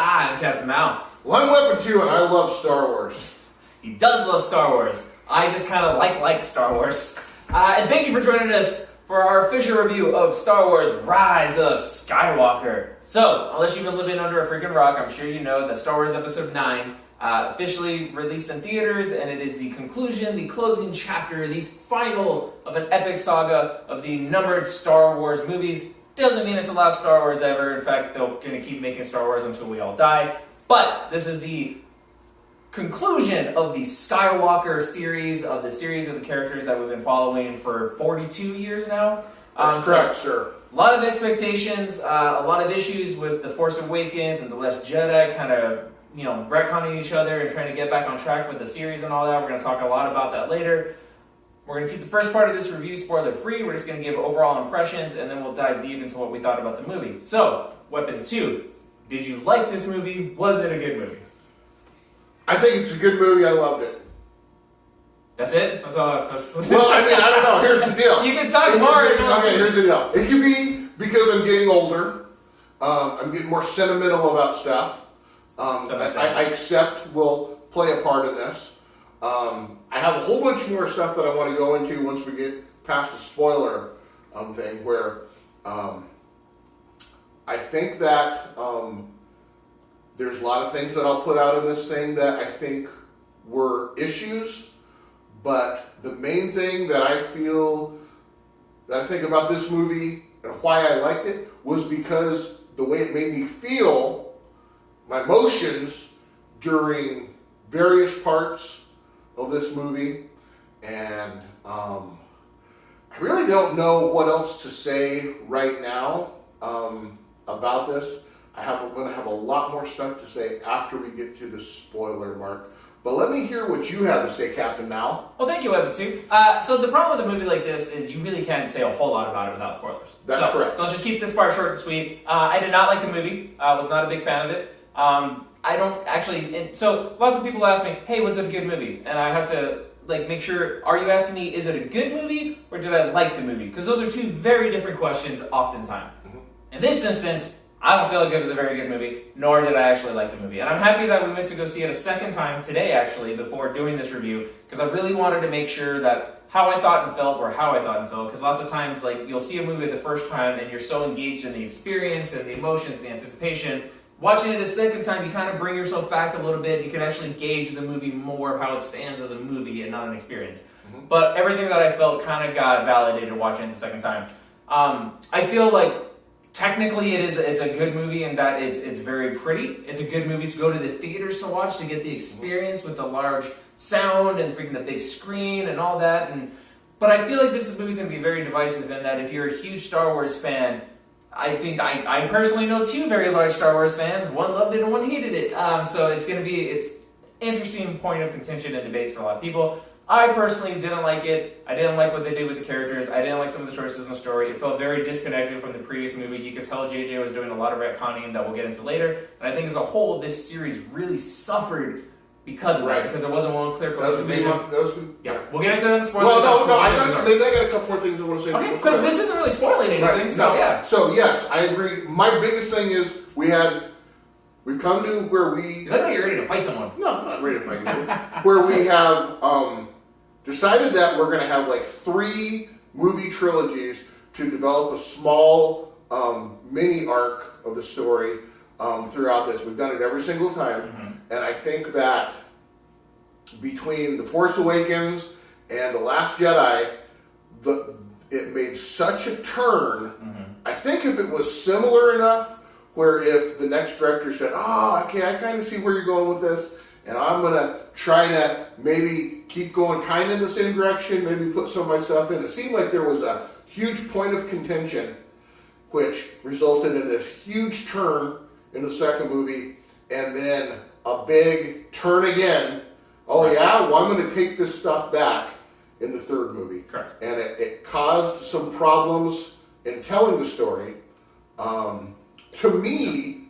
I'm Captain Mal. Well, I'm Weapon 2, and I love Star Wars. He does love Star Wars. I just kind of like Star Wars. And thank you for joining us for our official review of Star Wars Rise of Skywalker. So, unless you've been living under a freaking rock, I'm sure you know that Star Wars Episode 9 officially released in theaters, and it is the conclusion, the closing chapter, the final of an epic saga of the numbered Star Wars movies. Doesn't mean it's the last Star Wars ever. In fact, they're going to keep making Star Wars until we all die. But this is the conclusion of the Skywalker series, of the series of the characters that we've been following for 42 years now. That's correct, sir. A lot of expectations, a lot of issues with The Force Awakens and The Last Jedi kind of, retconning each other and trying to get back on track with the series and all that. We're going to talk a lot about that later. We're going to keep the first part of this review spoiler-free. We're just going to give overall impressions, and then we'll dive deep into what we thought about the movie. So, Weapon 2. Did you like this movie? Was it a good movie? I think it's a good movie. I loved it. That's it? That's all? I don't know. Here's the deal. You can talk more. Okay, here's the deal. It could be because I'm getting older. I'm getting more sentimental about stuff. I accept will play a part in this. I have a whole bunch more stuff that I want to go into once we get past the spoiler thing, where I think that there's a lot of things that I'll put out in this thing that I think were issues, but the main thing that I think about this movie and why I liked it was because the way it made me feel, my emotions during various parts of this movie, and I really don't know what else to say right now about this. I'm going to have a lot more stuff to say after we get to the spoiler mark. But let me hear what you have to say, Captain Mal. Well, thank you, Weapon 2. So the problem with a movie like this is you really can't say a whole lot about it without spoilers. That's correct. So let's just keep this part short and sweet. I did not like the movie. I was not a big fan of it. I don't actually... So lots of people ask me, hey, was it a good movie? And I have to make sure, are you asking me, is it a good movie or did I like the movie? Because those are two very different questions oftentimes. Mm-hmm. In this instance, I don't feel like it was a very good movie, nor did I actually like the movie. And I'm happy that we went to go see it a second time today, actually, before doing this review, because I really wanted to make sure that how I thought and felt were how I thought and felt, because lots of times, you'll see a movie the first time and you're so engaged in the experience and the emotions and the anticipation. Watching it a second time, you kind of bring yourself back a little bit. You can actually gauge the movie more of how it stands as a movie and not an experience. Mm-hmm. But everything that I felt kind of got validated watching it the second time. I feel like technically it's a good movie in that it's very pretty. It's a good movie to go to the theaters to watch, to get the experience with the large sound and freaking the big screen and all that. But I feel like this movie's going to be very divisive in that if you're a huge Star Wars fan, I think I personally know two very large Star Wars fans. One loved it and one hated it. So it's interesting point of contention and debates for a lot of people. I personally didn't like it. I didn't like what they did with the characters. I didn't like some of the choices in the story. It felt very disconnected from the previous movie. You could tell JJ was doing a lot of retconning that we'll get into later. And I think as a whole, this series really suffered because of that, because there wasn't one clear cohesive vision. We'll get into that in the spoilers. Well, no, I got a couple more things I want to say. Okay, because this isn't really spoiling anything, right. so yeah. So yes, I agree. My biggest thing is we've come to where we... You look like you're ready to fight someone. No, I'm not ready to fight anyone. Where we have decided that we're going to have 3 movie trilogies to develop a small mini arc of the story throughout this. We've done it every single time. Mm-hmm. And I think that between The Force Awakens and The Last Jedi, it made such a turn. Mm-hmm. I think if it was similar enough, where if the next director said, okay, I kind of see where you're going with this, and I'm going to try to maybe keep going kind of in the same direction, maybe put some of my stuff in. It seemed like there was a huge point of contention, which resulted in this huge turn in the second movie, and then a big turn again. Right. Well, I'm going to take this stuff back in the third movie. Correct. And it caused some problems in telling the story. To me,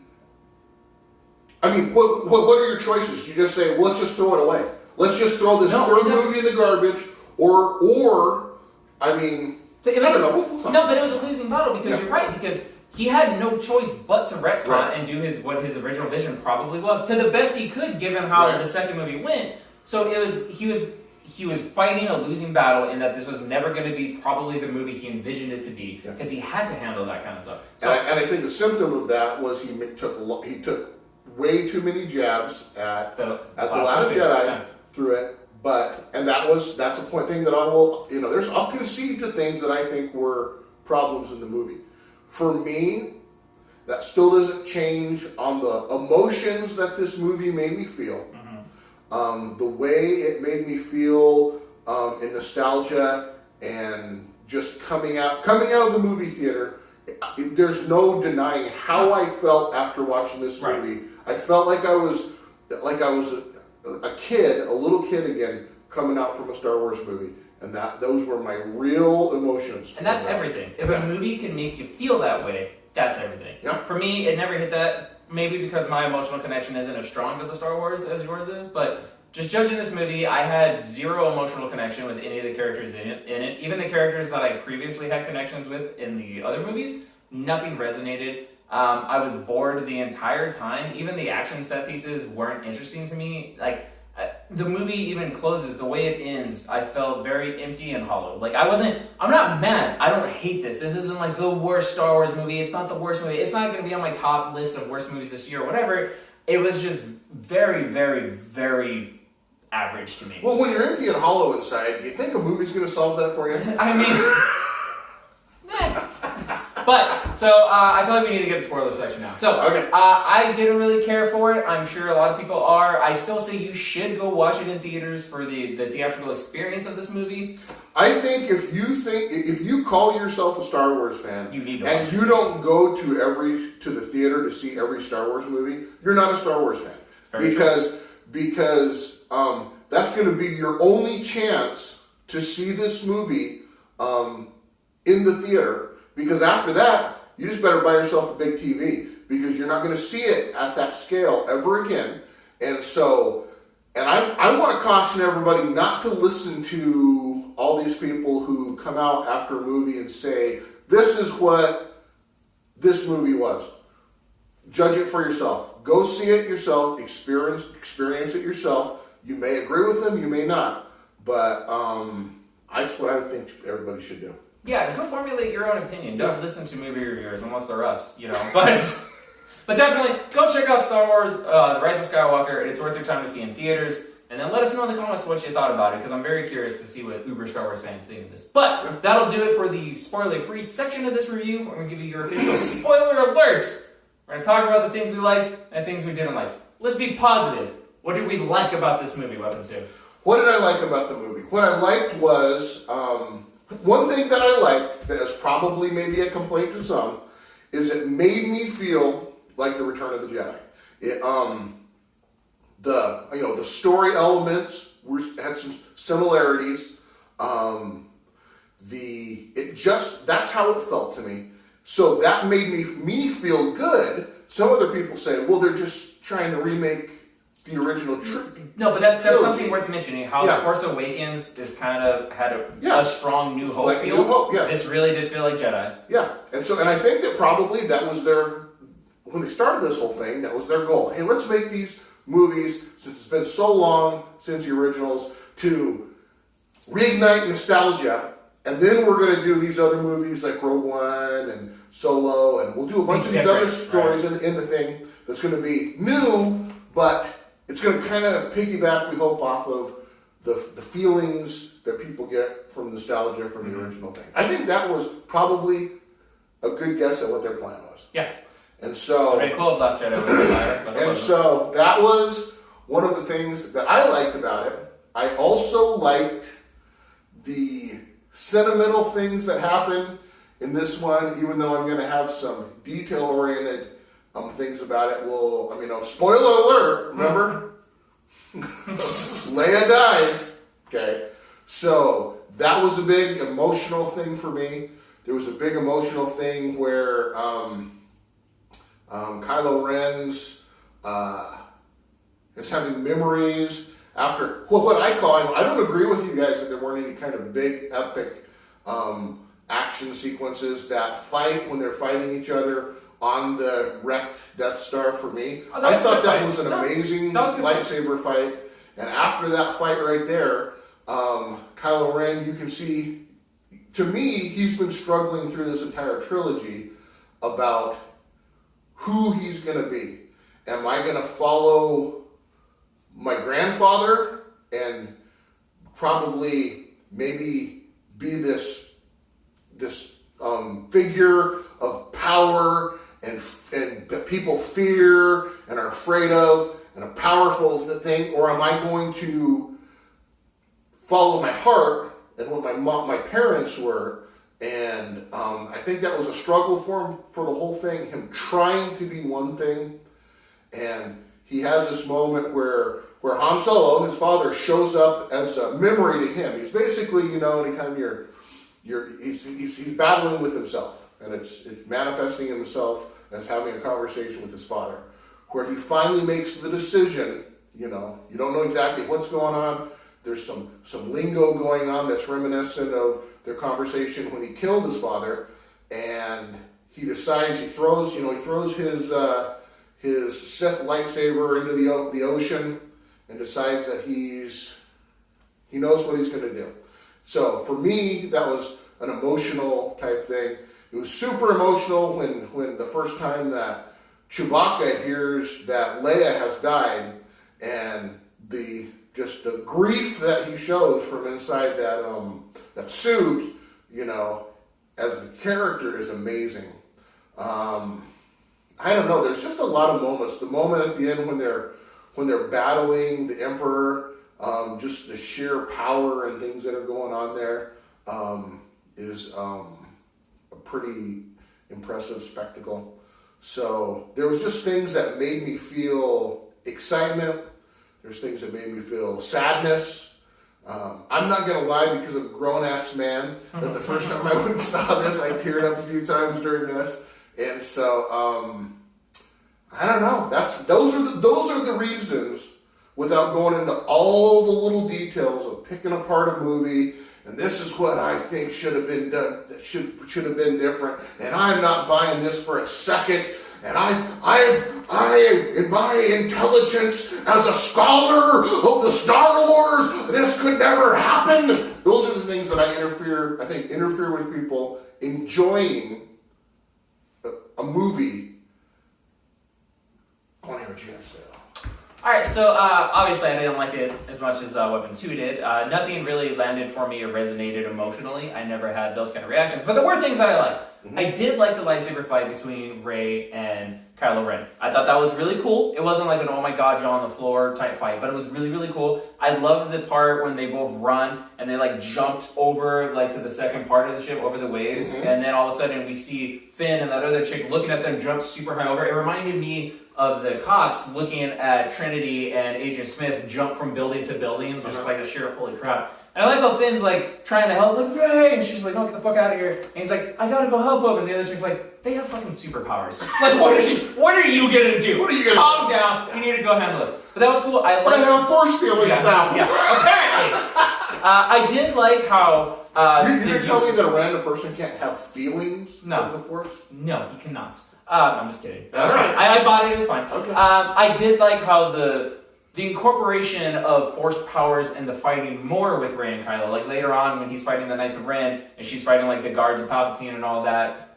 what are your choices? You just say, let's just throw it away. Let's just throw this third movie in the garbage, or I don't know. No, but it was a losing battle because you're right. Because he had no choice but to retcon Right. and do what his original vision probably was to the best he could, given how Right. the second movie went. So he was fighting a losing battle in that this was never going to be probably the movie he envisioned it to be, because he had to handle that kind of stuff. So, and I think the symptom of that was he took way too many jabs at the Last movie. Jedi through it. And that's a thing that I'll concede to things that I think were problems in the movie. For me, that still doesn't change on the emotions that this movie made me feel. The way it made me feel in nostalgia and just coming out of the movie theater, there's no denying how I felt after watching this movie. I felt like I was a kid, a little kid again, coming out from a Star Wars movie, and those were my real emotions. And that's everything. If a movie can make you feel that way, that's everything. Yeah. For me, it never hit that. Maybe because my emotional connection isn't as strong to the Star Wars as yours is, but just judging this movie, I had zero emotional connection with any of the characters in it. Even the characters that I previously had connections with in the other movies, nothing resonated. I was bored the entire time. Even the action set pieces weren't interesting to me. The movie even closes, the way it ends, I felt very empty and hollow. I'm not mad. I don't hate this. This isn't like the worst Star Wars movie. It's not the worst movie. It's not going to be on my top list of worst movies this year or whatever. It was just very, very, very average to me. Well, when you're empty and hollow inside, do you think a movie's going to solve that for you? I mean... But, I feel like we need to get the spoiler section now. So, okay. I didn't really care for it. I'm sure a lot of people are. I still say you should go watch it in theaters for the theatrical experience of this movie. I think if you call yourself a Star Wars fan, You need to and watch you don't go to the theater to see every Star Wars movie, you're not a Star Wars fan. Very Because that's going to be your only chance to see this movie in the theater. Because after that, you just better buy yourself a big TV, because you're not going to see it at that scale ever again. And I want to caution everybody not to listen to all these people who come out after a movie and say, this is what this movie was. Judge it for yourself. Go see it yourself. Experience it yourself. You may agree with them, you may not. But that's what I think everybody should do. Yeah, go formulate your own opinion. Don't listen to movie reviewers unless they're us, But definitely, go check out Star Wars, The Rise of Skywalker. It's worth your time to see in theaters. And then let us know in the comments what you thought about it, because I'm very curious to see what Uber Star Wars fans think of this. But that'll do it for the spoiler-free section of this review. We're going to give you your official spoiler alerts. We're going to talk about the things we liked and things we didn't like. Let's be positive. What did we like about this movie, Weapon 2? What did I like about the movie? What I liked was... one thing that I liked, that is probably maybe a complaint to some, is it made me feel like the Return of the Jedi. The story elements had some similarities. That's how it felt to me. So that made me feel good. Some other people say, well, they're just trying to remake the original No, but that's something worth mentioning. How The Force Awakens is kind of had a strong New Hope feel. New Hope, yes. This really did feel like Jedi. Yeah, and I think that probably that was when they started this whole thing, that was their goal. Hey, let's make these movies, since it's been so long since the originals, to reignite nostalgia, and then we're going to do these other movies like Rogue One and Solo, and we'll do a bunch of these other stories in the thing that's going to be new, but it's going to kind of piggyback, we hope, off of the feelings that people get from nostalgia from the original thing. I think that was probably a good guess at what their plan was. Yeah. And so... Very cool if Last Jedi was fire, but and so that was one of the things that I liked about it. I also liked the sentimental things that happen in this one, even though I'm going to have some detail-oriented things about it. Well, spoiler alert, remember? Leia dies. Okay. So that was a big emotional thing for me. There was a big emotional thing where Kylo Ren's is having memories after what I call, I don't agree with you guys that there weren't any kind of big epic action sequences. That fight when they're fighting each other on the wrecked Death Star, for me, I thought that was an amazing lightsaber fight. And after that fight right there, Kylo Ren, you can see, to me, he's been struggling through this entire trilogy about who he's going to be. Am I going to follow my grandfather and probably maybe be this figure of power and that people fear and are afraid of, and a powerful thing, or am I going to follow my heart and what my parents were? And I think that was a struggle for him for the whole thing, him trying to be one thing. And he has this moment where Han Solo, his father, shows up as a memory to him. He's basically, anytime he's battling with himself, and it's manifesting himself as having a conversation with his father, where he finally makes the decision. You don't know exactly what's going on. There's some lingo going on that's reminiscent of their conversation when he killed his father, and he decides he throws his Sith lightsaber into the ocean, and decides that he knows what he's going to do. So for me, that was an emotional type thing. It was super emotional when the first time that Chewbacca hears that Leia has died, and the grief that he shows from inside that suit, as a character, is amazing. I don't know. There's just a lot of moments. The moment at the end when they're battling the Emperor, just the sheer power and things that are going on there, is a pretty impressive spectacle. So there was just things that made me feel excitement. There's things that made me feel sadness. I'm not going to lie, because I'm a grown-ass man, that the first time I went and saw this, I teared up a few times during this. And so, I don't know. Those are the reasons, without going into all the little details of picking apart a movie, and this is what I think should have been done, that should have been different, and I'm not buying this for a second. And I, in my intelligence as a scholar of the Star Wars, this could never happen. Those are the things that I think interfere with people enjoying a movie. I want to hear what you have to say. Alright, so obviously I didn't like it as much as Weapon 2 did. Nothing really landed for me or resonated emotionally. I never had those kind of reactions. But there were things that I liked. Mm-hmm. I did like the lightsaber fight between Rey and Kylo Ren. I thought that was really cool. It wasn't like an oh my god, jaw on the floor type fight, but it was really, really cool. I loved the part when they both run and they jumped over to the second part of the ship, over the waves, mm-hmm. and then all of a sudden we see Finn and that other chick looking at them jump super high over. It reminded me of the cops looking at Trinity and Agent Smith jump from building to building, just like a sheer holy crap. And I like how Finn's trying to help, Ray, and she's no, get the fuck out of here. And he's I gotta go help him. And the other chick's they have fucking superpowers. What are you gonna do? What are you gonna Calm down. Yeah. You need to go handle this. But that was cool. But I have force feelings now. Yeah, apparently. I did like how. You're telling me that a random person can't have feelings of the force? No, he cannot. I'm just kidding. That's right. I bought it. It was fine. Okay. I did like how the incorporation of force powers and the fighting more with Rey and Kylo. Later on when he's fighting the Knights of Ren and she's fighting the guards of Palpatine and all that.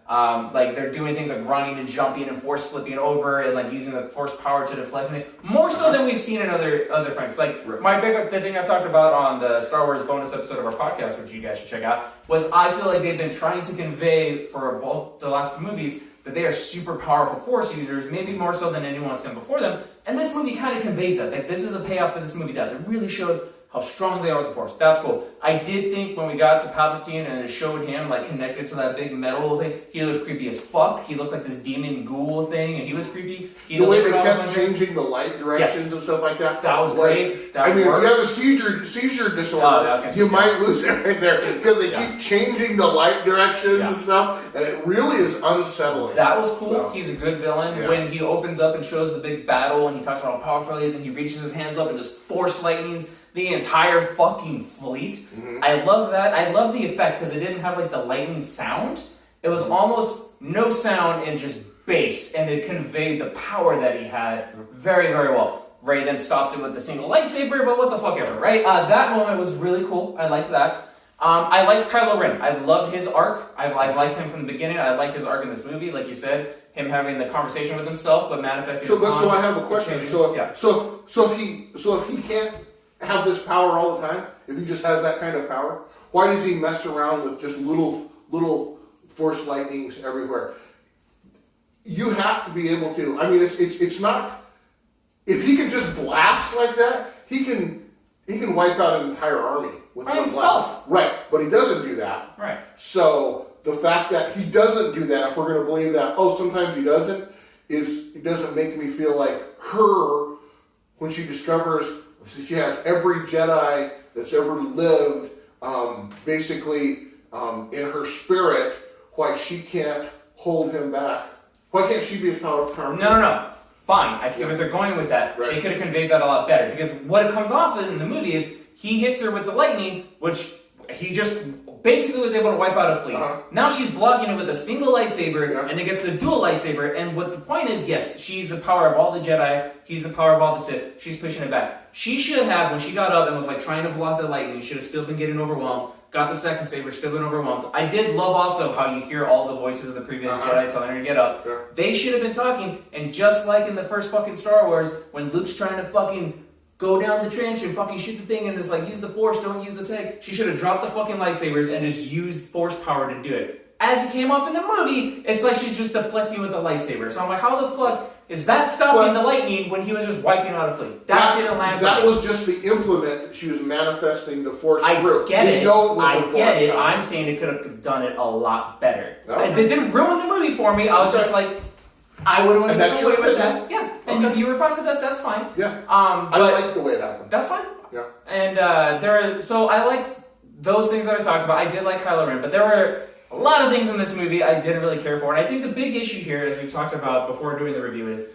They're doing things running and jumping and force flipping over and using the force power to deflect it. More so than we've seen in other fights. The thing I talked about on the Star Wars bonus episode of our podcast, which you guys should check out, was I feel like they've been trying to convey for both the last movies that they are super powerful force users, maybe more so than anyone that's come before them. And this movie kind of conveys that. This is a payoff that this movie does. It really shows how strong they are with the force. That's cool. I did think when we got to Palpatine and it showed him connected to that big metal thing, he was creepy as fuck. He looked like this demon ghoul thing, and he was creepy. The way they kept changing the light directions and stuff like that. That was great. If you have a seizure disorder, you might lose it right there because they keep changing the light directions and stuff. and it really is unsettling. That was cool. So, He's a good villain. yeah. When he opens up and shows the big battle and he talks about how powerful he is and he reaches his hands up and just force lightnings the entire fucking fleet. Mm-hmm. I love that. I love the effect because it didn't have like the lightning sound. It was almost no sound and just bass, and it conveyed the power that he had very, very well. Ray then stops it with the single lightsaber, but what the fuck ever, right? That moment was really cool. I liked that. I liked Kylo Ren. I loved his arc. I've liked him from the beginning. I liked his arc in this movie, like you said, him having the conversation with himself, but manifesting. So I have a question. So if he can't have this power all the time, if he just has that kind of power, why does he mess around with just little force lightnings everywhere? You have to be able to. I mean, it's not. If he can just blast like that, he can wipe out an entire army with By one himself. blast. Right, but he doesn't do that. Right. So the fact that he doesn't do that, if we're going to believe that, sometimes he doesn't, it doesn't make me feel like her, when she discovers she has every Jedi that's ever lived, basically in her spirit, why she can't hold him back. Why can't she be as powerful? No. Fine. I see what they're going with that. Right. They could have conveyed that a lot better. Because what it comes off in the movie is he hits her with the lightning, which he just basically was able to wipe out a fleet. Now she's blocking it with a single lightsaber, and it gets the dual lightsaber. And what the point is, yes, she's the power of all the Jedi. He's the power of all the Sith. She's pushing it back. She should have, when she got up and was like trying to block the lightning, should have still been getting overwhelmed. Got the second saber, still been overwhelmed. I did love also how you hear all the voices of the previous Jedi telling her to get up. Yeah. They should have been talking, and just like in the first fucking Star Wars, when Luke's trying to fucking go down the trench and fucking shoot the thing and it's like, use the Force, don't use the tech. She should have dropped the fucking lightsabers and just used Force power to do it. As it came off in the movie, it's like she's just deflecting with the lightsaber. So I'm like, how the fuck is that stopping the lightning when he was just wiping out a fleet? That didn't land. That was just the implement that she was manifesting the Force through. I get it. I get it. I'm saying it could have done it a lot better. Okay. It didn't ruin the movie for me. I was just like, I would have went away with that. Yeah. And if you were fine with that, that's fine. Yeah. But I like the way it happened. That's fine. Yeah. And so I like those things that I talked about. I did like Kylo Ren, but there were a lot of things in this movie I didn't really care for. And I think the big issue here, as we've talked about before doing the review, is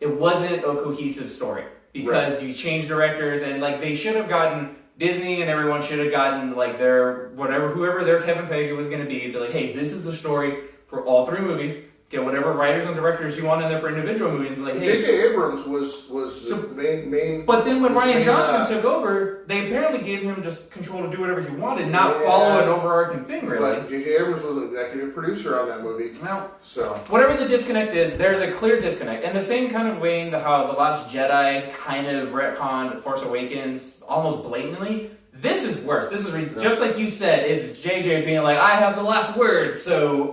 it wasn't a cohesive story. Because you changed directors and like they should have gotten Disney and everyone should have gotten like their whoever their Kevin Feige was going to be like, hey, this is the story for all three movies. Get whatever writers and directors you want in there for individual movies. Be like, hey. J.J. Abrams was the main. But then when Rian Johnson took over, they apparently gave him just control to do whatever he wanted, not follow an overarching thing, really. But J.J. Abrams was an executive producer on that movie. Well, so whatever the disconnect is, there's a clear disconnect. And the same kind of way how The Last Jedi kind of retconned Force Awakens almost blatantly. This is worse. This is just like you said. It's JJ being like, I have the last word, so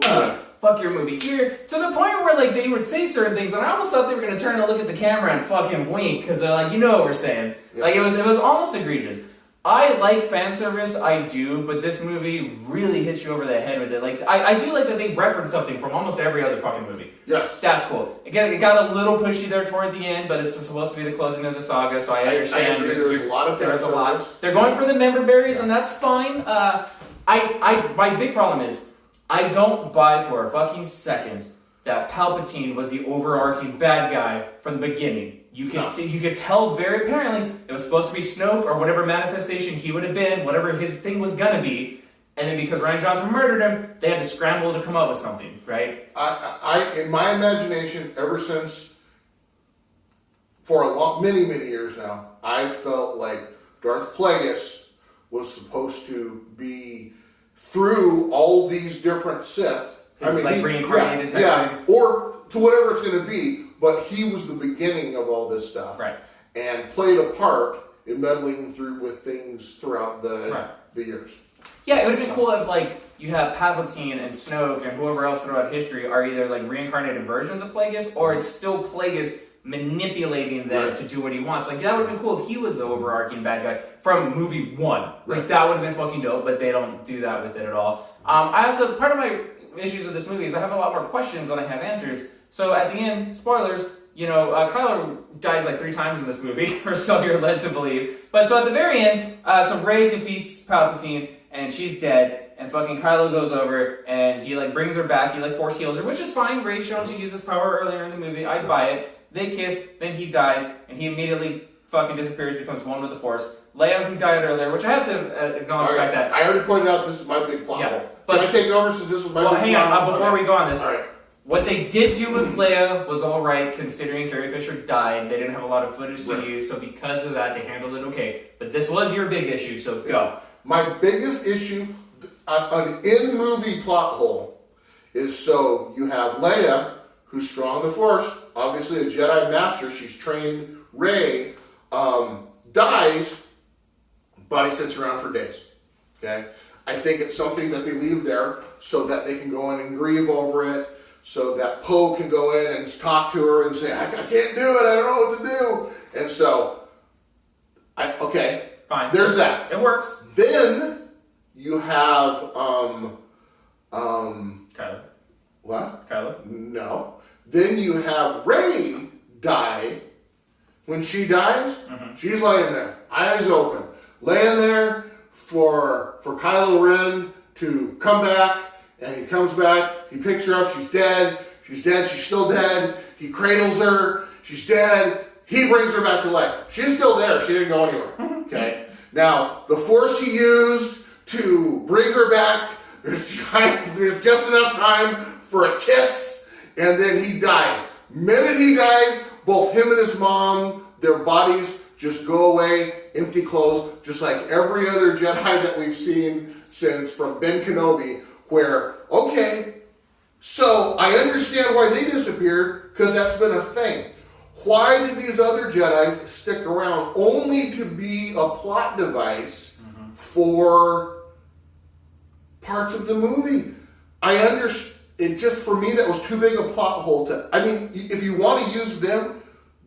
fuck your movie here. To the point where like they would say certain things, and I almost thought they were gonna turn and look at the camera and fucking wink because they're like, you know what we're saying. Yeah. Like it was almost egregious. I like fan service, I do, but this movie really hits you over the head with it. Like I do like that they reference something from almost every other fucking movie. Yes, that's cool. Again, it got a little pushy there toward the end, but it's supposed to be the closing of the saga, so I understand. I agree. There's a lot of fan service. They're going for the member berries, and that's fine. My big problem is I don't buy for a fucking second that Palpatine was the overarching bad guy from the beginning. You could tell very apparently it was supposed to be Snoke or whatever manifestation he would have been, whatever his thing was gonna be. And then because Rian Johnson murdered him, they had to scramble to come up with something, right? I in my imagination, ever since for many years now, I felt like Darth Plagueis was supposed to be through all these different Sith. Reincarnated type thing. Or to whatever it's going to be. But he was the beginning of all this stuff, right? And played a part in meddling with things throughout the years. Yeah, it would have been cool if like you have Palpatine and Snoke and whoever else throughout history are either like reincarnated versions of Plagueis, or it's still Plagueis manipulating them to do what he wants. Like that would have been cool if he was the overarching bad guy from movie one. Like that would have been fucking dope, but they don't do that with it at all. I also part of my issues with this movie is I have a lot more questions than I have answers. So at the end, spoilers, Kylo dies like 3 times in this movie, or so you're led to believe. But so at the very end, so Rey defeats Palpatine, and she's dead. and fucking Kylo goes over and he like brings her back. He like force heals her, which is fine. Rey's shown to use this power earlier in the movie. I'd buy it. They kiss, then he dies, and he immediately fucking disappears, becomes one with the Force. Leia, who died earlier, which I have to acknowledge the fact that I already pointed out this is my big plot hole. But Can I take over since this was my big plot hole? Hang on, before we go on this. All right. What they did do with Leia was alright, considering Carrie Fisher died. They didn't have a lot of footage to use, so because of that, they handled it okay. But this was your big issue, so go. My biggest issue, an in-movie plot hole, is so you have Leia, who's strong in the Force, obviously a Jedi Master, she's trained Rey, dies, body sits around for days. Okay? I think it's something that they leave there so that they can go in and grieve over it, so that Poe can go in and talk to her and say, I can't do it, I don't know what to do. And so, okay, fine. There's that. It works. Then you have, Kylo. what? Kylo? No. Then you have Rey die. When she dies, she's laying there, eyes open, laying there for Kylo Ren to come back, and he comes back, he picks her up, she's dead, she's still dead, he cradles her, she's dead, he brings her back to life. She's still there, she didn't go anywhere, okay? Now, the Force he used to bring her back, there's just enough time for a kiss, and then he dies. Minute he dies, both him and his mom, their bodies just go away, empty clothes, just like every other Jedi that we've seen since from Ben Kenobi, where, okay, so I understand why they disappeared, because that's been a thing. Why did these other Jedi stick around only to be a plot device for parts of the movie? I understand. It just, for me, that was too big a plot hole to, I mean, if you want to use them,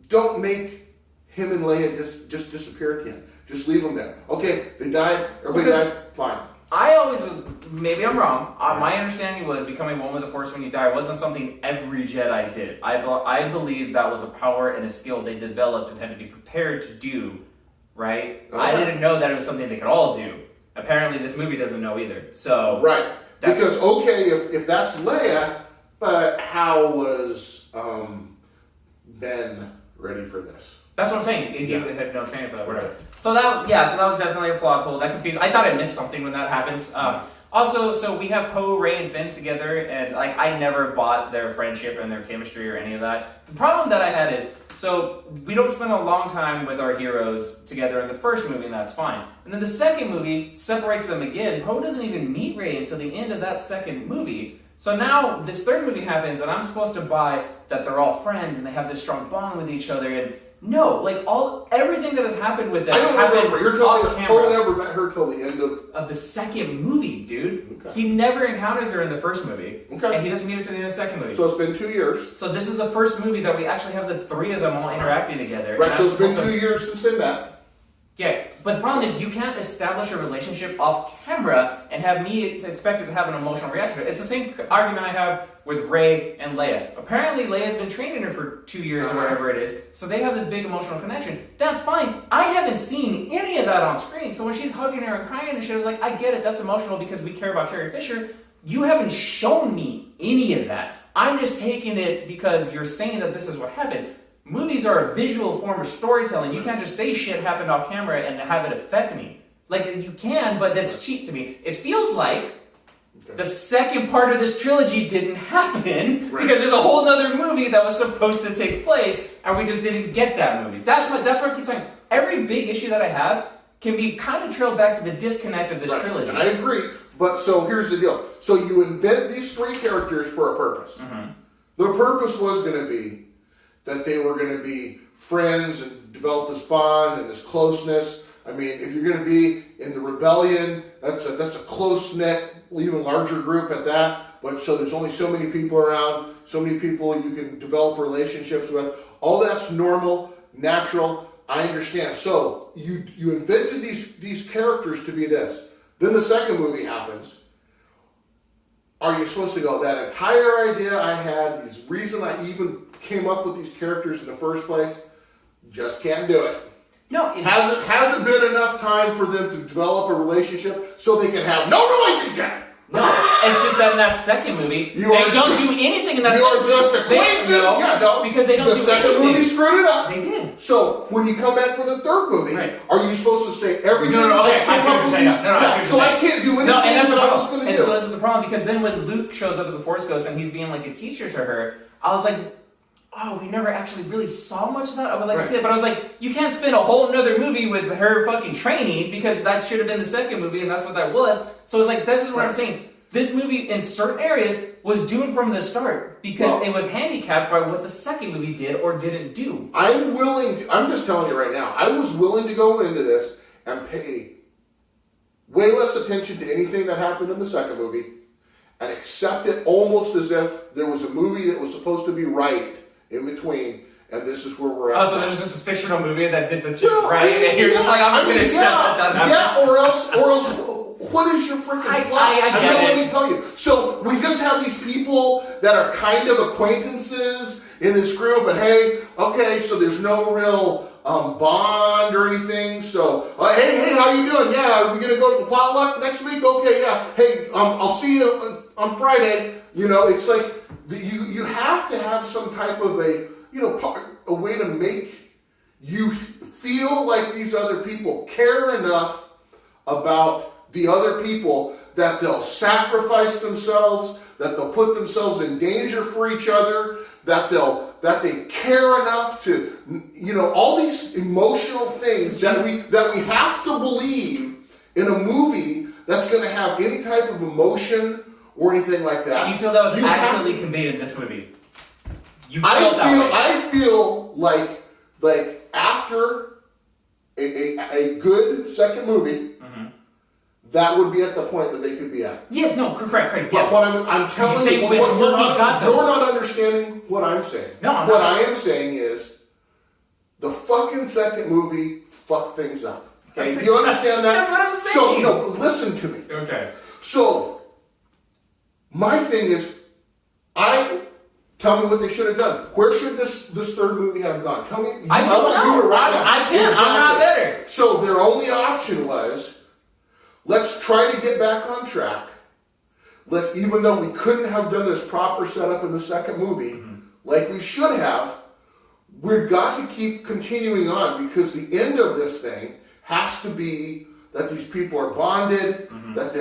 don't make him and Leia just disappear at the end. Just leave them there. Okay, they died, everybody died, fine. I always was, maybe I'm wrong, my understanding was becoming one with the Force when you die wasn't something every Jedi did. I believe that was a power and a skill they developed and had to be prepared to do, right? Okay. I didn't know that it was something they could all do. Apparently this movie doesn't know either, so... Right, because, okay, if that's Leia, but how was Ben ready for this? That's what I'm saying. He had no training for that, whatever. So that was definitely a plot hole. That confused. I thought I missed something when that happened. Also, so we have Poe, Rey, and Finn together, and like I never bought their friendship and their chemistry or any of that. The problem that I had is, so we don't spend a long time with our heroes together in the first movie, and that's fine. And then the second movie separates them again. Poe doesn't even meet Rey until the end of that second movie. So now this third movie happens, and I'm supposed to buy that they're all friends and they have this strong bond with each other. And no, like everything that has happened with them happened off camera. Poe never met her till the end of the second movie, dude. Okay. He never encounters her in the first movie, okay. And he doesn't meet her till the end of the second movie. So it's been 2 years. So this is the first movie that we actually have the three of them all interacting together. Right. So it's been 2 years since they met. Yeah, but the problem is you can't establish a relationship off camera and have me expected to have an emotional reaction. It's the same argument I have with Rey and Leia. Apparently Leia's been training her for 2 years or whatever it is, so they have this big emotional connection. That's fine. I haven't seen any of that on screen, so when she's hugging her and crying and shit, I was like, I get it, that's emotional because we care about Carrie Fisher. You haven't shown me any of that. I'm just taking it because you're saying that this is what happened. Movies are a visual form of storytelling. You can't just say shit happened off camera and have it affect me. Like, you can, but that's cheap to me. It feels like the second part of this trilogy didn't happen because there's a whole other movie that was supposed to take place and we just didn't get that movie. That's what I keep saying. Every big issue that I have can be kind of trailed back to the disconnect of this trilogy. And I agree, but so here's the deal. So you invent these three characters for a purpose. Mm-hmm. The purpose was going to be that they were going to be friends and develop this bond and this closeness. I mean, if you're going to be in the rebellion, that's a close-knit, even larger group at that. But so there's only so many people around, so many people you can develop relationships with. All that's normal, natural. I understand. So you invented these characters to be this. Then the second movie happens. Are you supposed to go, that entire idea I had, this reason I even came up with these characters in the first place, just can't do it. No, hasn't been enough time for them to develop a relationship so they can have no relationship. No, it's just that in that second movie, they don't do anything in that second movie. You're just acquaintances? Because they don't do anything. The second movie screwed it up. They did. So, when you come back for the third movie, are you supposed to say everything? No, okay, I see what you're saying. So I can't do anything no, and that's what what I was going to do. And so this is the problem, because then when Luke shows up as a Force Ghost and he's being like a teacher to her, I was like, oh, we never actually really saw much of that. I would like to see it, but I was like, you can't spend a whole another movie with her fucking training, because that should have been the second movie, and that's what that was. So it's like, this is what I'm saying. This movie, in certain areas, was doomed from the start because it was handicapped by what the second movie did or didn't do. I'm just telling you right now, I was willing to go into this and pay way less attention to anything that happened in the second movie and accept it almost as if there was a movie that was supposed to be right in between, and this is where we're at. Oh, so there's just this fictional movie that did the shit right, and you're just like, I'm just going to accept that happened. Yeah, or else, what is your freaking plot? Let me tell you. So we just have these people that are kind of acquaintances in this group, but hey, okay, so there's no real bond or anything. So hey, how you doing? Yeah, are we gonna go to the potluck next week? Okay, yeah. Hey, I'll see you on Friday. You know, it's like you have to have some type of a way to make you feel like these other people care enough about the other people that they'll sacrifice themselves, that they'll put themselves in danger for each other, that they care enough to, all these emotional things that we have to believe in a movie that's going to have any type of emotion or anything like that. You feel that was accurately conveyed in this movie? I feel like after a good second movie, that would be at the point that they could be at. Yes, no, correct. But what I'm telling you, you're not understanding what I'm saying. No, I'm what not. I am saying is, the fucking second movie fucked things up. Okay, do you understand that? That's what I'm saying. So, no, listen to me. Okay. So, my thing is, tell me what they should have done. Where should this third movie have gone? Tell me. I don't know. I can't. Exactly. I'm not better. So, their only option was, let's try to get back on track. Even though we couldn't have done this proper setup in the second movie, like we should have, we've got to keep continuing on, because the end of this thing has to be that these people are bonded, that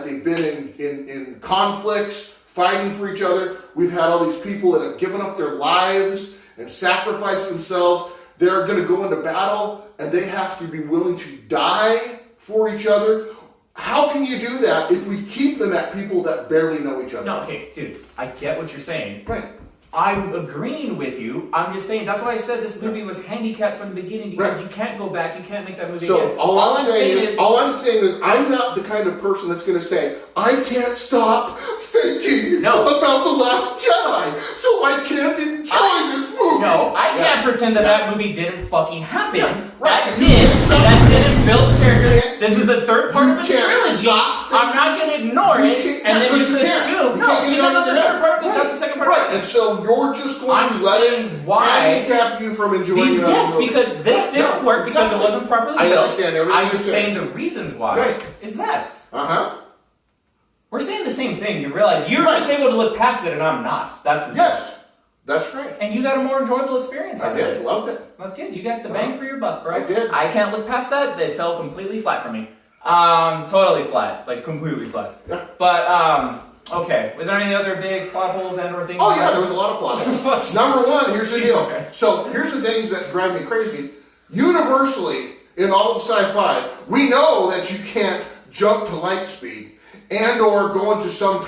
they've been in conflicts, fighting for each other. We've had all these people that have given up their lives and sacrificed themselves. They're going to go into battle, and they have to be willing to die for each other. How can you do that if we keep them at people that barely know each other? No, okay, dude, I get what you're saying. Right. I'm agreeing with you. I'm just saying, that's why I said this movie was handicapped from the beginning, because you can't go back, you can't make that movie again. All I'm saying is, I'm not the kind of person that's going to say, I can't stop thinking about The Last Jedi, so I can't enjoy this movie. No, I can't pretend that movie didn't fucking happen. Yeah, right. That didn't build characters. This is the third part of the trilogy. I'm not going to ignore it and then just assume. No, because that's the third part. That's the second part. Right, and so you're just going to let it handicap you from enjoying another movie. Because this didn't work because it wasn't properly built. I understand everything I'm just saying the reasons why is that. We're saying the same thing. You realize you're just able to look past it, and I'm not. That's the Yes, that's right. And you got a more enjoyable experience. I did. Loved it. That's good. You got the bang for your buck, bro. I did. I can't look past that. They fell completely flat for me. Totally flat. Like, completely flat. Yeah. But, okay. Was there any other big plot holes and or things? Oh, yeah, there was a lot of plot holes. Number one, here's the deal. Christ. So, here's the things that drive me crazy. Universally, in all of sci-fi, we know that you can't jump to light speed and or go into some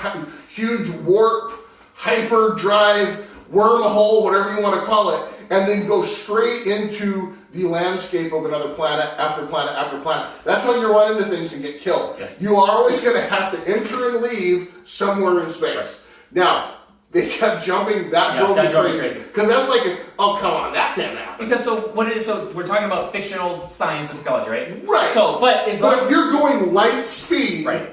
huge warp, hyperdrive, wormhole, whatever you want to call it, and then go straight into the landscape of another planet after planet after planet. That's how you run into things and get killed. Yes. You are always going to have to enter and leave somewhere in space. Right. Now, they kept jumping. That drove me crazy. Because that's like, oh, come on, that can't happen. Because so we're talking about fictional science and technology, right? Right. So, but if you're going light speed, right,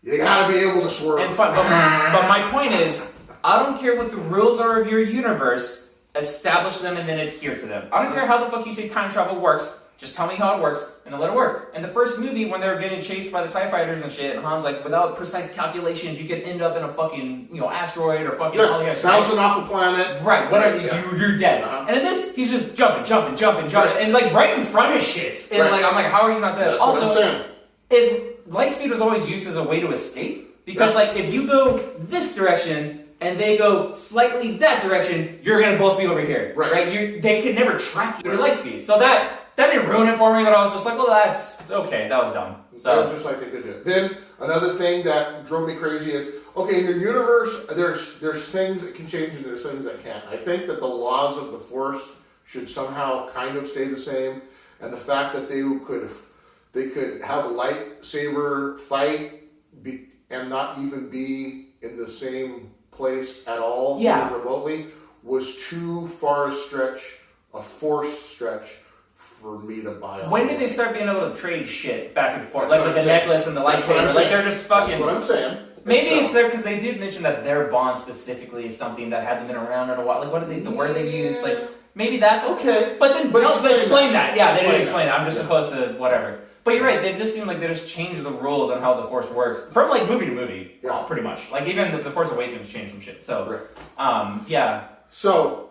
you got to be able to swerve. But my point is, I don't care what the rules are of your universe. establish them and then adhere to them. I don't care how the fuck you say time travel works. Just tell me how it works, and then let it work. And the first movie, when they're getting chased by the TIE fighters and shit, and Han's like, without precise calculations, you could end up in a fucking, asteroid or fucking bouncing off the planet. Right, whatever, you're dead. And in this, he's just jumping, and like right in front of shit. And like, I'm like, how are you not dead? That's what I'm saying. Light speed was always used as a way to escape, because like, if you go this direction, and they go slightly that direction, you're gonna both be over here. Right? They could never track your light speed. So that didn't ruin it for me, but I was just like, well, that's okay. That was dumb. So just like they could do. Then another thing that drove me crazy is, okay, in your universe, there's things that can change and there's things that can't. I think that the laws of the Force should somehow kind of stay the same, and the fact that they could have a lightsaber fight and not even be in the same place at all, even remotely, was too far a Force stretch for me to buy. When did they start being able to trade shit back and forth, like with the necklace and the lightsaber? Like they're just fucking. That's what I'm saying. Maybe it's there because they did mention that their bond specifically is something that hasn't been around in a while. Like, what did the word they used? Like, maybe that's okay. But then explain that. Yeah, they didn't explain it. I'm just supposed to whatever. But you're right. They just seem like they just changed the rules on how the Force works from like movie to movie. Well, pretty much. Like even the Force Awakens changed some shit. So, yeah. So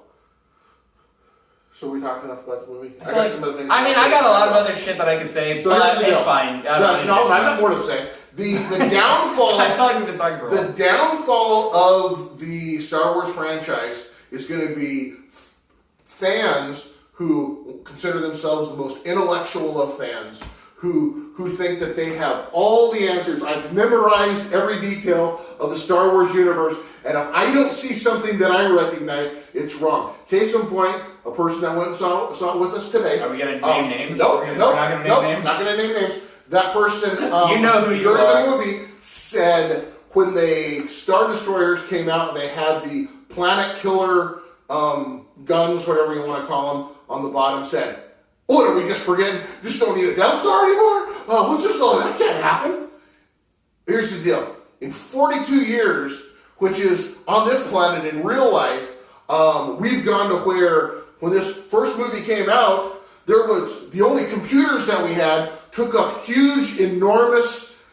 we talked enough about the movie? I got some other things. I mean, I got a lot of other shit that I could say, so but it's fine. I got more to say. The downfall. I thought we've been talking for a while. The downfall of the Star Wars franchise is going to be fans who consider themselves the most intellectual of fans, who think that they have all the answers. I've memorized every detail of the Star Wars universe, and if I don't see something that I recognize, it's wrong. Case in point, a person that went and saw it with us today. Are we going to name names? Nope, we're not going to name names? Not going to name names. That person, you know who you during are. the movie, said when the Star Destroyers came out and they had the planet killer guns, whatever you want to call them, on the bottom, said, "What are we just forgetting? Just don't need a Death Star anymore? What's this all? That can't happen." Here's the deal. In 42 years, which is on this planet in real life, we've gone to where when this first movie came out, there was the only computers that we had took up huge, enormous,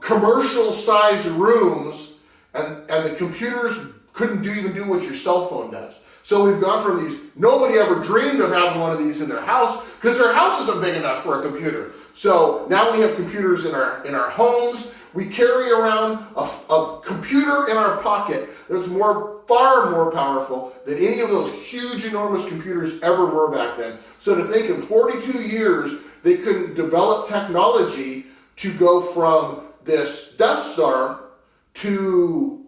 commercial-sized rooms, and the computers couldn't even do what your cell phone does. So we've gone from these, nobody ever dreamed of having one of these in their house, because their house isn't big enough for a computer. So now we have computers in our homes. We carry around a computer in our pocket that's far more powerful than any of those huge, enormous computers ever were back then. So to think in 42 years, they couldn't develop technology to go from this Death Star to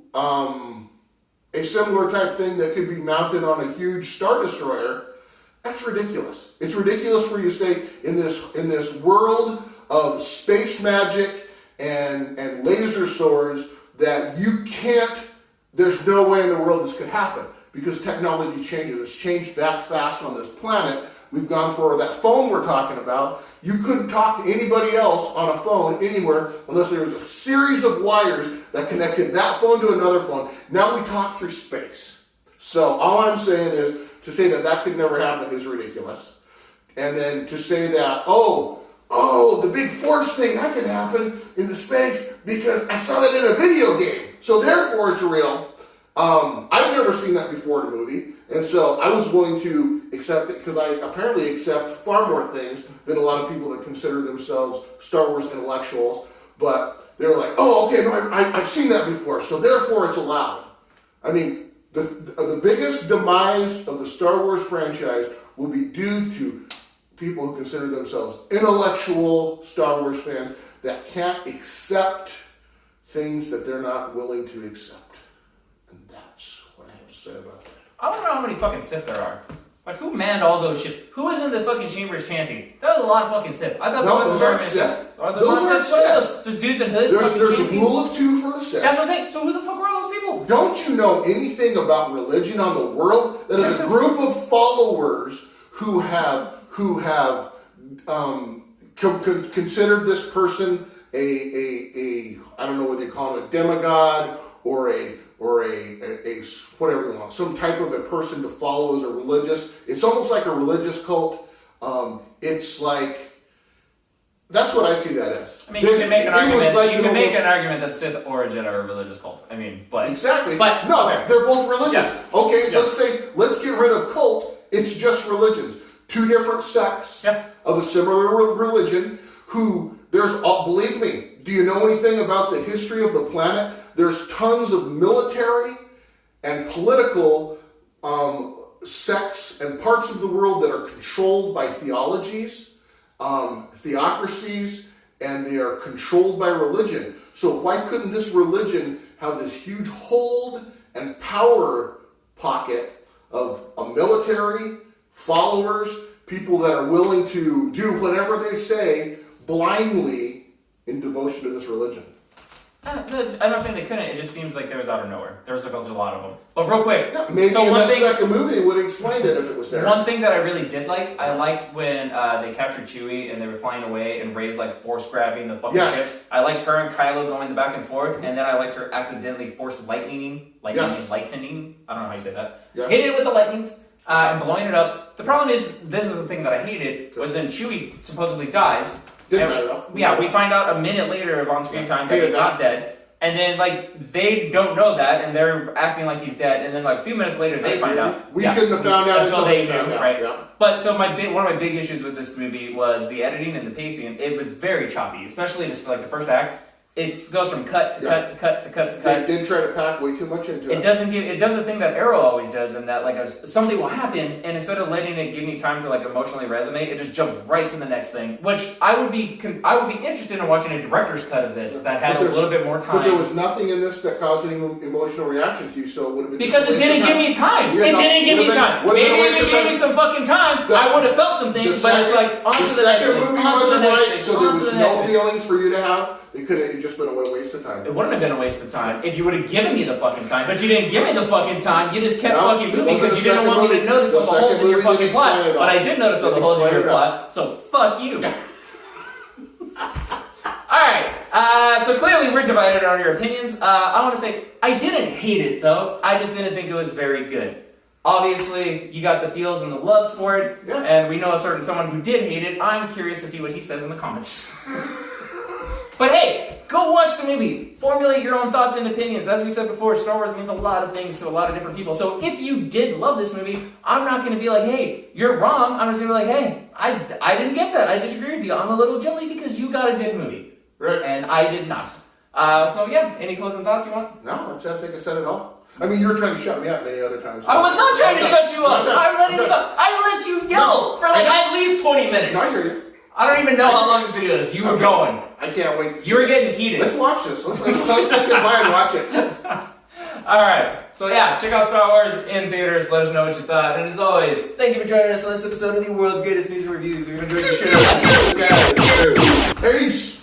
a similar type thing that could be mounted on a huge Star Destroyer, that's ridiculous. It's ridiculous for you to stay in this world of space magic and laser swords that you can't, there's no way in the world this could happen because technology changes. It's changed that fast on this planet. We've gone for that phone we're talking about. You couldn't talk to anybody else on a phone anywhere unless there was a series of wires that connected that phone to another phone. Now we talk through space. So all I'm saying is to say that could never happen is ridiculous. And then to say that, the big force thing, that could happen in the space because I saw that in a video game. So therefore it's real. I've never seen that before in a movie. And so I was willing to accept it because I apparently accept far more things than a lot of people that consider themselves Star Wars intellectuals. But they're like, I've seen that before, so therefore it's allowed. I mean, the biggest demise of the Star Wars franchise will be due to people who consider themselves intellectual Star Wars fans that can't accept things that they're not willing to accept. And that's what I have to say about that. I don't know how many fucking Sith there are. Like, who manned all those ships? Who was in the fucking chambers chanting? That was a lot of fucking Sith. I thought those aren't Sith. Those aren't Sith. Just dudes in hoods. There's a rule of two for the Sith. That's what I'm saying. So who the fuck are all those people? Don't you know anything about religion on the world? That is a group of followers who have considered this person a I don't know what they call him, a demigod or or a whatever you want, some type of a person to follow as a religious. It's almost like a religious cult. It's like, that's what I see that as. I mean, you can make an argument. Like, you can make an argument that Sith or Jedi are a religious cult. I mean, but exactly. But no, okay. They're both religions. Yeah. Okay, Yeah. let's get rid of cult. It's just religions. Two different sects of a similar religion. Who believe me. Do you know anything about the history of the planet? There's tons of military and political sects and parts of the world that are controlled by theologies, theocracies, and they are controlled by religion. So why couldn't this religion have this huge hold and power pocket of a military, followers, people that are willing to do whatever they say blindly in devotion to this religion? I'm not saying they couldn't. It just seems like there was out of nowhere. There was like a lot of them. But real quick, maybe so in that second movie they would have explained it if it was there. One thing that I really did like, I liked when they captured Chewie and they were flying away and Rey's like force grabbing the fucking ship. I liked her and Kylo going the back and forth, and then I liked her accidentally force lightning. I don't know how you say that. Yes. Hated it with the lightnings and blowing it up. The problem is, this is the thing that I hated, was then Chewie supposedly dies. Yeah, we find out a minute later of on-screen time that he's not dead. And then, like, they don't know that, and they're acting like he's dead. And then, like, a few minutes later, they find out. We shouldn't have found out until they found out. Right? Yeah. But, so one of my big issues with this movie was the editing and the pacing. It was very choppy, especially just, like, the first act. It goes from cut to cut to cut to cut to cut. They did try to pack way too much into it. It does the thing that Arrow always does, in that like something will happen, and instead of letting it give me time to like emotionally resonate, it just jumps right to the next thing. Which I would be interested in watching a director's cut of this that had a little bit more time. But there was nothing in this that caused any emotional reaction to you, so it would have been because it didn't give me time. It didn't give me time. Maybe if it gave me some fucking time, I would have felt some things. But it's like on to the next thing. The second movie wasn't right, so there was no feelings for you to have. It could have just been a waste of time. It wouldn't have been a waste of time if you would have given me the fucking time, but you didn't give me the fucking time. You just kept fucking moving because you didn't want me to notice all the holes in your fucking plot. But I did notice all the holes in your plot, so fuck you. Alright, so clearly we're divided on your opinions. I want to say, I didn't hate it though, I just didn't think it was very good. Obviously, you got the feels and the loves for it, and we know someone who did hate it. I'm curious to see what he says in the comments. But hey, go watch the movie. Formulate your own thoughts and opinions. As we said before, Star Wars means a lot of things to a lot of different people. So if you did love this movie, I'm not going to be like, hey, you're wrong. I'm just going to be like, hey, I didn't get that. I disagree with you. I'm a little jelly because you got a good movie. Right. And I did not. So yeah, any closing thoughts you want? No, I think I said it all. I mean, you were trying to shut me up many other times. I was not trying to shut you up. I let you yell for like at least 20 minutes. No, I hear you. I don't even know how long this video is. You were going. I can't wait to see You were getting heated. Let's watch this. Let's get by and watch it. Alright. So yeah, check out Star Wars in theaters. Let us know what you thought. And as always, thank you for joining us on this episode of the world's greatest news and reviews. If you enjoyed the show, subscribe. Peace.